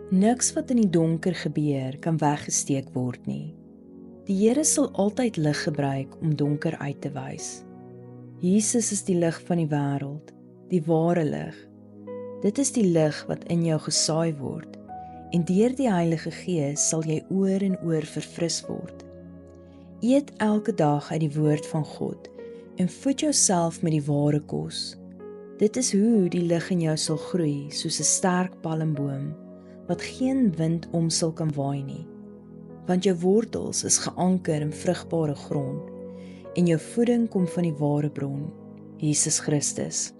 Niks wat in die donker gebeur kan weggesteek word nie. Die Here sal altyd lig gebruik om donker uit te wys. Jesus is die lig van die wêreld, die ware lig. Dit is die lig wat in jou gesaai word, en deur die Heilige Gees sal jy oor en oor verfris word. Eet elke dag uit die woord van God en voed jouself met die ware kos. Dit is hoe die lig in jou sal groei soos 'n sterk palmboom, wat geen wind om sal kan waai nie. Want jou wortels is geanker in vrugbare grond, en jou voeding kom van die ware bron, Jesus Christus.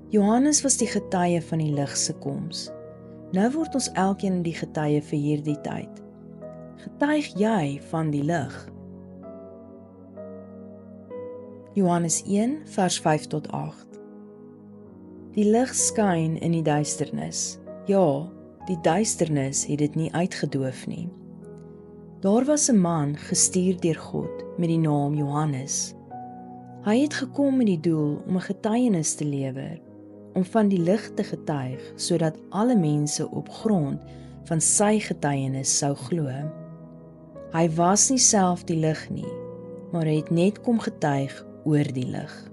Johannes was die getuie van die lig se koms. Nou word ons elkeen die getuie vir hierdie tyd. Getuig jy van die lig? Johannes 1 vers 5 tot 8. Die lig skyn in die duisternis. Ja, die duisternis het dit nie uitgedoof nie. Daar was 'n man gestuur deur God met die naam Johannes. Hy het gekom met die doel om 'n getuienis te lewer, om van die lig te getuig, sodat alle mense op grond van sy getuienis sou glo. Hy was nie self die lig nie, maar het net kom getuig oor die lig.